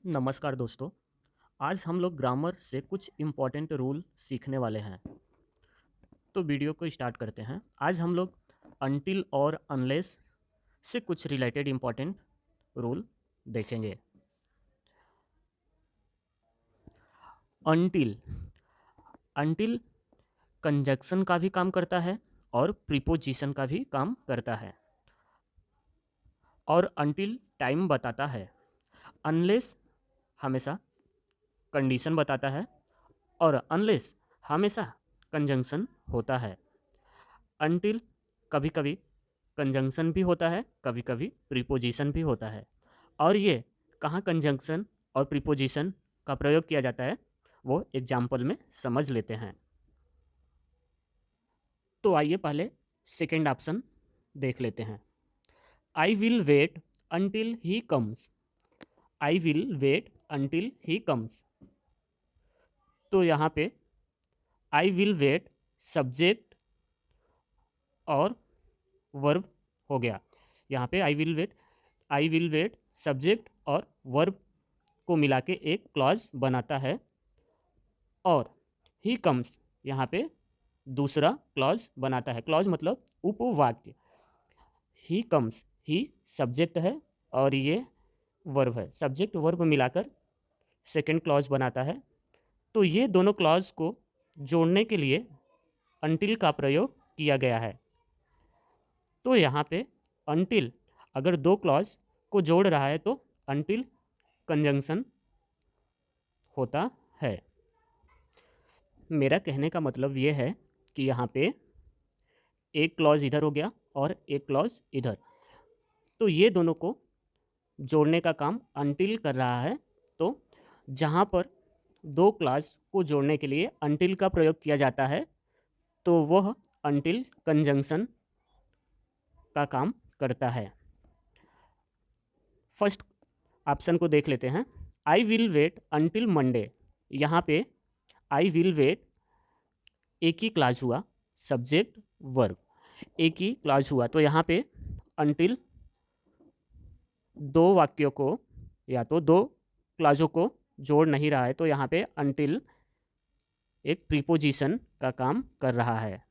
नमस्कार दोस्तों। आज हम लोग ग्रामर से कुछ इम्पोर्टेंट रूल सीखने वाले हैं। तो वीडियो को स्टार्ट करते हैं। आज हम लोग अनटिल और अनलेस से कुछ रिलेटेड इम्पोर्टेंट रूल देखेंगे। अनटिल अनटिल कंजक्शन का भी काम करता है और प्रीपोजिशन का भी काम करता है, और अनटिल टाइम बताता है। अनलेस हमेशा कंडीशन बताता है और अनलेस हमेशा कंजंक्शन होता है। अनटिल कभी कभी कंजंक्शन भी होता है, कभी कभी प्रीपोजिशन भी होता है। और ये कहाँ कंजंक्शन और प्रीपोजिशन का प्रयोग किया जाता है वो एग्जाम्पल में समझ लेते हैं। तो आइए पहले सेकेंड ऑप्शन देख लेते हैं। I will wait until he comes. I will wait until he comes. तो यहाँ पे आई विल वेट सब्जेक्ट और वर्ब हो गया। यहाँ पे आई विल वेट सब्जेक्ट और वर्ब को मिला के एक क्लॉज बनाता है, और ही कम्स यहाँ पे दूसरा क्लॉज बनाता है। क्लॉज मतलब उपवाक्य। ही कम्स, ही सब्जेक्ट है और ये वर्ब है। सब्जेक्ट वर्ब मिलाकर सेकंड क्लॉज बनाता है। तो ये दोनों क्लॉज को जोड़ने के लिए अंटिल का प्रयोग किया गया है। तो यहाँ पे अंटिल अगर दो क्लॉज को जोड़ रहा है तो अंटिल कंजंक्शन होता है। मेरा कहने का मतलब ये है कि यहाँ पे एक क्लॉज इधर हो गया और एक क्लॉज इधर, तो ये दोनों को जोड़ने का काम अंटिल कर रहा है। तो जहाँ पर दो क्लॉज को जोड़ने के लिए अंटिल का प्रयोग किया जाता है तो वह अंटिल कंजंक्शन का काम करता है। फर्स्ट ऑप्शन को देख लेते हैं। I will wait until Monday. यहाँ पे आई विल वेट एक ही क्लॉज हुआ, सब्जेक्ट वर्ब एक ही क्लॉज हुआ, तो यहाँ पे अंटिल दो वाक्यों को या तो दो क्लॉजों को जोड़ नहीं रहा है, तो यहाँ पे अंटिल एक प्रीपोजिशन का काम कर रहा है।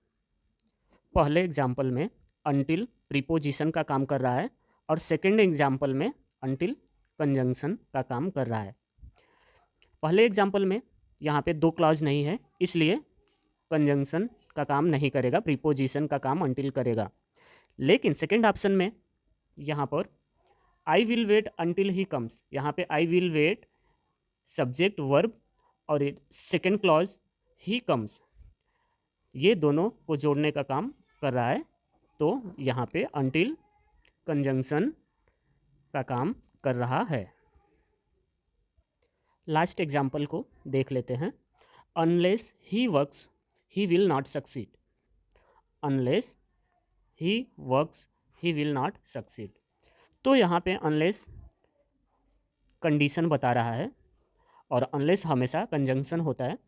पहले एग्जाम्पल में अंटिल प्रीपोजिशन का काम कर रहा है और सेकंड एग्जाम्पल में अंटिल कंजंक्शन का काम कर रहा है। पहले एग्जाम्पल में यहाँ पे दो क्लॉज नहीं है, इसलिए कंजंक्शन का काम नहीं करेगा, प्रीपोजिशन का काम अंटिल करेगा। लेकिन सेकंड ऑप्शन में यहाँ पर I will wait until he comes, यहाँ पे I will wait subject verb और सेकंड क्लॉज ही कम्स, ये दोनों को जोड़ने का काम कर रहा है। तो यहाँ पे अंटिल कंजंक्शन का काम कर रहा है। लास्ट एग्जाम्पल को देख लेते हैं। Unless he works he will not succeed. Unless he works he will not succeed. तो यहाँ पे अनलेस कंडीशन बता रहा है और अनलेस हमेशा कंजंक्शन होता है।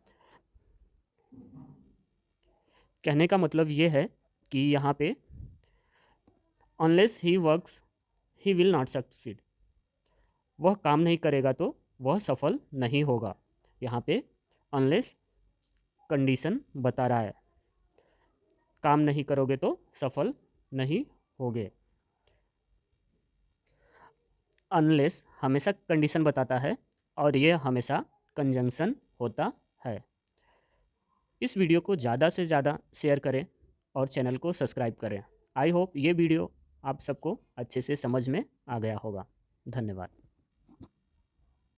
कहने का मतलब ये है कि यहाँ पे unless he works he will not succeed, वह काम नहीं करेगा तो वह सफल नहीं होगा। यहाँ पे अनलेस कंडीशन बता रहा है, काम नहीं करोगे तो सफल नहीं होगे। अनलेस हमेशा कंडीशन बताता है और ये हमेशा कंजंक्शन होता है। इस वीडियो को ज़्यादा से ज़्यादा शेयर करें और चैनल को सब्सक्राइब करें। आई होप ये वीडियो आप सबको अच्छे से समझ में आ गया होगा। धन्यवाद।